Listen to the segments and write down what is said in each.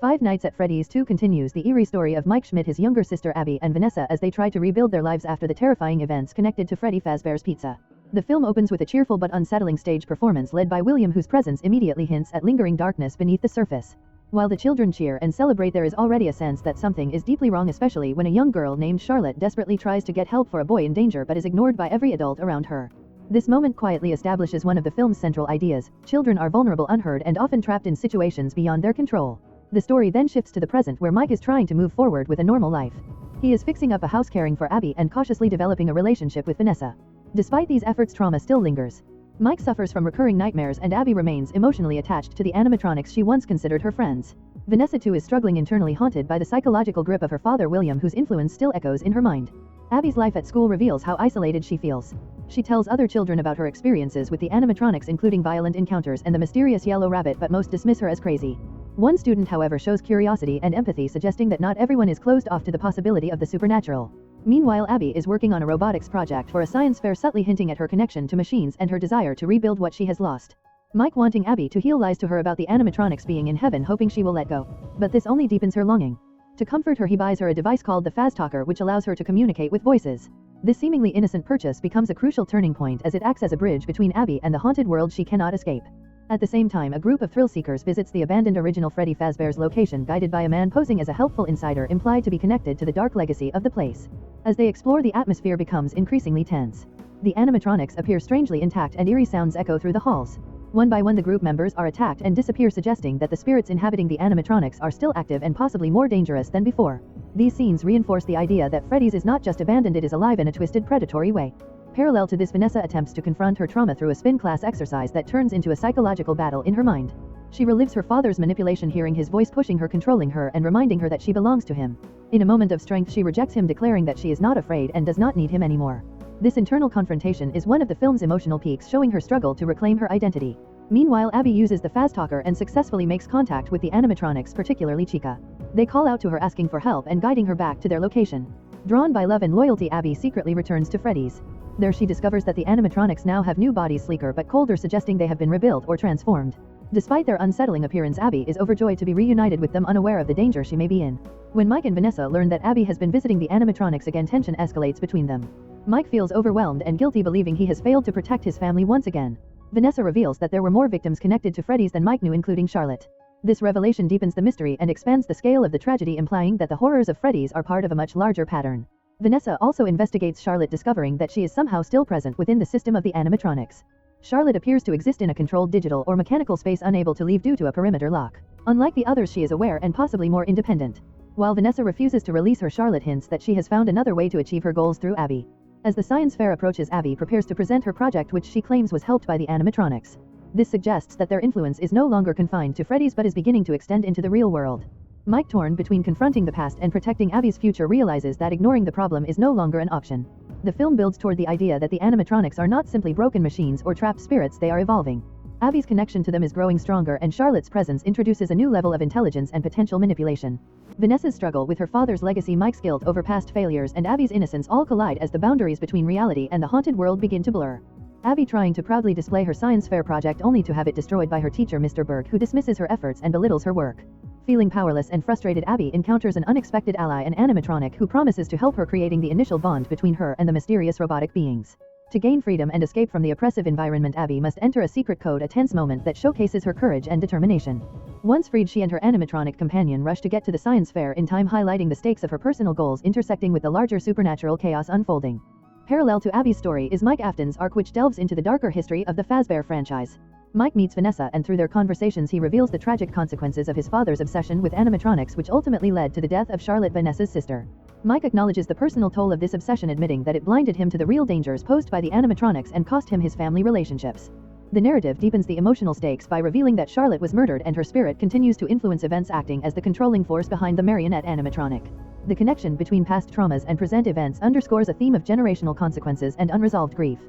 Five Nights at Freddy's 2 continues the eerie story of Mike Schmidt, his younger sister Abby, and Vanessa as they try to rebuild their lives after the terrifying events connected to Freddy Fazbear's Pizza. The film opens with a cheerful but unsettling stage performance led by William, whose presence immediately hints at lingering darkness beneath the surface. While the children cheer and celebrate, there is already a sense that something is deeply wrong, especially when a young girl named Charlotte desperately tries to get help for a boy in danger but is ignored by every adult around her. This moment quietly establishes one of the film's central ideas: children are vulnerable, unheard, and often trapped in situations beyond their control. The story then shifts to the present, where Mike is trying to move forward with a normal life. He is fixing up a house, caring for Abby, and cautiously developing a relationship with Vanessa. Despite these efforts, trauma still lingers. Mike suffers from recurring nightmares, and Abby remains emotionally attached to the animatronics she once considered her friends. Vanessa too is struggling internally, haunted by the psychological grip of her father William, whose influence still echoes in her mind. Abby's life at school reveals how isolated she feels. She tells other children about her experiences with the animatronics, including violent encounters and the mysterious yellow rabbit, but most dismiss her as crazy. One student, however, shows curiosity and empathy, suggesting that not everyone is closed off to the possibility of the supernatural. Meanwhile, Abby is working on a robotics project for a science fair, subtly hinting at her connection to machines and her desire to rebuild what she has lost. Mike, wanting Abby to heal, lies to her about the animatronics being in heaven, hoping she will let go. But this only deepens her longing. To comfort her, he buys her a device called the Faztalker, which allows her to communicate with voices. This seemingly innocent purchase becomes a crucial turning point, as it acts as a bridge between Abby and the haunted world she cannot escape. At the same time, a group of thrill seekers visits the abandoned original Freddy Fazbear's location, guided by a man posing as a helpful insider, implied to be connected to the dark legacy of the place. As they explore, the atmosphere becomes increasingly tense. The animatronics appear strangely intact, and eerie sounds echo through the halls. One by one, the group members are attacked and disappear, suggesting that the spirits inhabiting the animatronics are still active and possibly more dangerous than before. These scenes reinforce the idea that Freddy's is not just abandoned, it is alive in a twisted, predatory way. Parallel to this, Vanessa attempts to confront her trauma through a spin class exercise that turns into a psychological battle in her mind. She relives her father's manipulation, hearing his voice pushing her, controlling her, and reminding her that she belongs to him. In a moment of strength, she rejects him, declaring that she is not afraid and does not need him anymore. This internal confrontation is one of the film's emotional peaks, showing her struggle to reclaim her identity. Meanwhile, Abby uses the Faztalker and successfully makes contact with the animatronics, particularly Chica. They call out to her, asking for help and guiding her back to their location. Drawn by love and loyalty, Abby secretly returns to Freddy's. There she discovers that the animatronics now have new bodies, sleeker but colder, suggesting they have been rebuilt or transformed. Despite their unsettling appearance, Abby is overjoyed to be reunited with them, unaware of the danger she may be in. When Mike and Vanessa learn that Abby has been visiting the animatronics again, tension escalates between them. Mike feels overwhelmed and guilty, believing he has failed to protect his family once again. Vanessa reveals that there were more victims connected to Freddy's than Mike knew, including Charlotte. This revelation deepens the mystery and expands the scale of the tragedy, implying that the horrors of Freddy's are part of a much larger pattern. Vanessa also investigates Charlotte, discovering that she is somehow still present within the system of the animatronics. Charlotte appears to exist in a controlled digital or mechanical space, unable to leave due to a perimeter lock. Unlike the others, she is aware and possibly more independent. While Vanessa refuses to release her, Charlotte hints that she has found another way to achieve her goals through Abby. As the science fair approaches, Abby prepares to present her project, which she claims was helped by the animatronics. This suggests that their influence is no longer confined to Freddy's but is beginning to extend into the real world. Mike, torn between confronting the past and protecting Abby's future, realizes that ignoring the problem is no longer an option. The film builds toward the idea that the animatronics are not simply broken machines or trapped spirits, they are evolving. Abby's connection to them is growing stronger, and Charlotte's presence introduces a new level of intelligence and potential manipulation. Vanessa's struggle with her father's legacy, Mike's guilt over past failures, and Abby's innocence all collide as the boundaries between reality and the haunted world begin to blur. Abby trying to proudly display her science fair project only to have it destroyed by her teacher Mr. Berg, who dismisses her efforts and belittles her work. Feeling powerless and frustrated, Abby encounters an unexpected ally, an animatronic who promises to help her, creating the initial bond between her and the mysterious robotic beings. To gain freedom and escape from the oppressive environment, Abby must enter a secret code, a tense moment that showcases her courage and determination. Once freed, she and her animatronic companion rush to get to the science fair in time, highlighting the stakes of her personal goals intersecting with the larger supernatural chaos unfolding. Parallel to Abby's story is Mike Afton's arc, which delves into the darker history of the Fazbear franchise. Mike meets Vanessa, and through their conversations he reveals the tragic consequences of his father's obsession with animatronics, which ultimately led to the death of Charlotte, Vanessa's sister. Mike acknowledges the personal toll of this obsession, admitting that it blinded him to the real dangers posed by the animatronics and cost him his family relationships. The narrative deepens the emotional stakes by revealing that Charlotte was murdered and her spirit continues to influence events, acting as the controlling force behind the marionette animatronic. The connection between past traumas and present events underscores a theme of generational consequences and unresolved grief.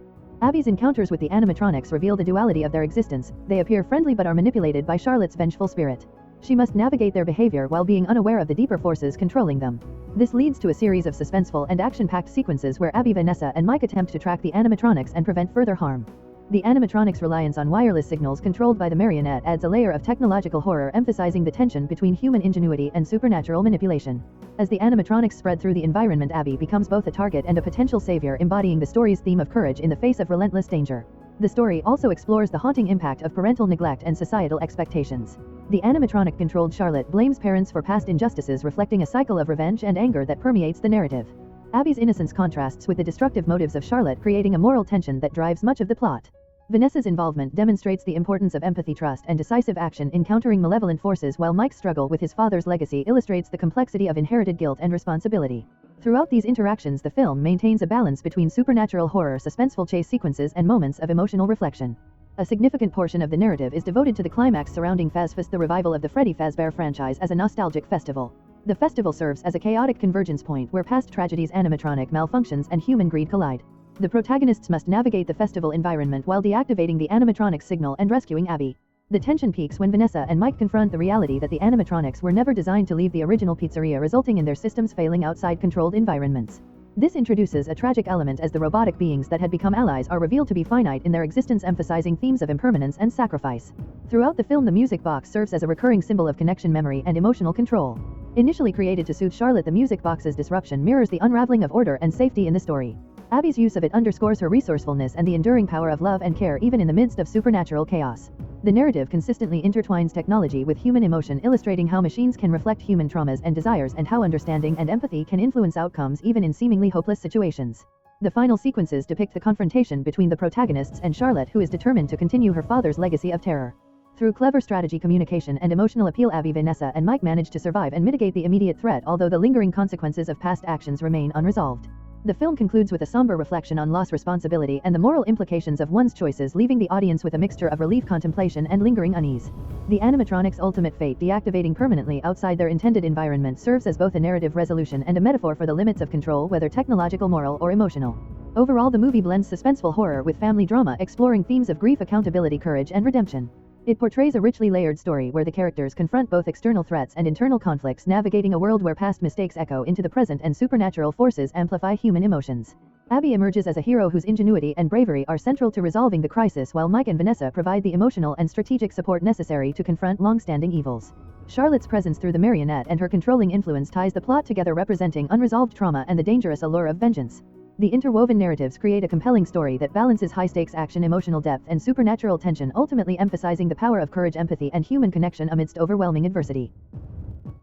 Abby's encounters with the animatronics reveal the duality of their existence. They appear friendly but are manipulated by Charlotte's vengeful spirit. She must navigate their behavior while being unaware of the deeper forces controlling them. This leads to a series of suspenseful and action-packed sequences where Abby, Vanessa, and Mike attempt to track the animatronics and prevent further harm. The animatronics' reliance on wireless signals controlled by the marionette adds a layer of technological horror, emphasizing the tension between human ingenuity and supernatural manipulation. As the animatronics spread through the environment, Abby becomes both a target and a potential savior, embodying the story's theme of courage in the face of relentless danger. The story also explores the haunting impact of parental neglect and societal expectations. The animatronic-controlled Charlotte blames parents for past injustices, reflecting a cycle of revenge and anger that permeates the narrative. Abby's innocence contrasts with the destructive motives of Charlotte, creating a moral tension that drives much of the plot. Vanessa's involvement demonstrates the importance of empathy, trust, and decisive action in countering malevolent forces, while Mike's struggle with his father's legacy illustrates the complexity of inherited guilt and responsibility. Throughout these interactions, the film maintains a balance between supernatural horror, suspenseful chase sequences, and moments of emotional reflection. A significant portion of the narrative is devoted to the climax surrounding Fazfest, the revival of the Freddy Fazbear franchise as a nostalgic festival. The festival serves as a chaotic convergence point where past tragedies, animatronic malfunctions, and human greed collide. The protagonists must navigate the festival environment while deactivating the animatronics signal and rescuing Abby. The tension peaks when Vanessa and Mike confront the reality that the animatronics were never designed to leave the original pizzeria, resulting in their systems failing outside controlled environments. This introduces a tragic element as the robotic beings that had become allies are revealed to be finite in their existence, emphasizing themes of impermanence and sacrifice. Throughout the film, the music box serves as a recurring symbol of connection, memory, and emotional control. Initially created to soothe Charlotte, the music box's disruption mirrors the unraveling of order and safety in the story. Abby's use of it underscores her resourcefulness and the enduring power of love and care even in the midst of supernatural chaos. The narrative consistently intertwines technology with human emotion, illustrating how machines can reflect human traumas and desires, and how understanding and empathy can influence outcomes even in seemingly hopeless situations. The final sequences depict the confrontation between the protagonists and Charlotte, who is determined to continue her father's legacy of terror. Through clever strategy, communication, and emotional appeal, Abby, Vanessa, and Mike manage to survive and mitigate the immediate threat, although the lingering consequences of past actions remain unresolved. The film concludes with a somber reflection on loss, responsibility, and the moral implications of one's choices, leaving the audience with a mixture of relief, contemplation, and lingering unease. The animatronics' ultimate fate, deactivating permanently outside their intended environment, serves as both a narrative resolution and a metaphor for the limits of control, whether technological, moral, or emotional. Overall, the movie blends suspenseful horror with family drama, exploring themes of grief, accountability, courage, and redemption. It portrays a richly layered story where the characters confront both external threats and internal conflicts, navigating a world where past mistakes echo into the present and supernatural forces amplify human emotions. Abby emerges as a hero whose ingenuity and bravery are central to resolving the crisis, while Mike and Vanessa provide the emotional and strategic support necessary to confront long-standing evils. Charlotte's presence through the marionette and her controlling influence ties the plot together, representing unresolved trauma and the dangerous allure of vengeance. The interwoven narratives create a compelling story that balances high-stakes action, emotional depth, and supernatural tension, ultimately emphasizing the power of courage, empathy, and human connection amidst overwhelming adversity.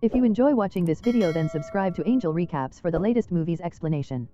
If you enjoy watching this video, then subscribe to Angel Recaps for the latest movies explanation.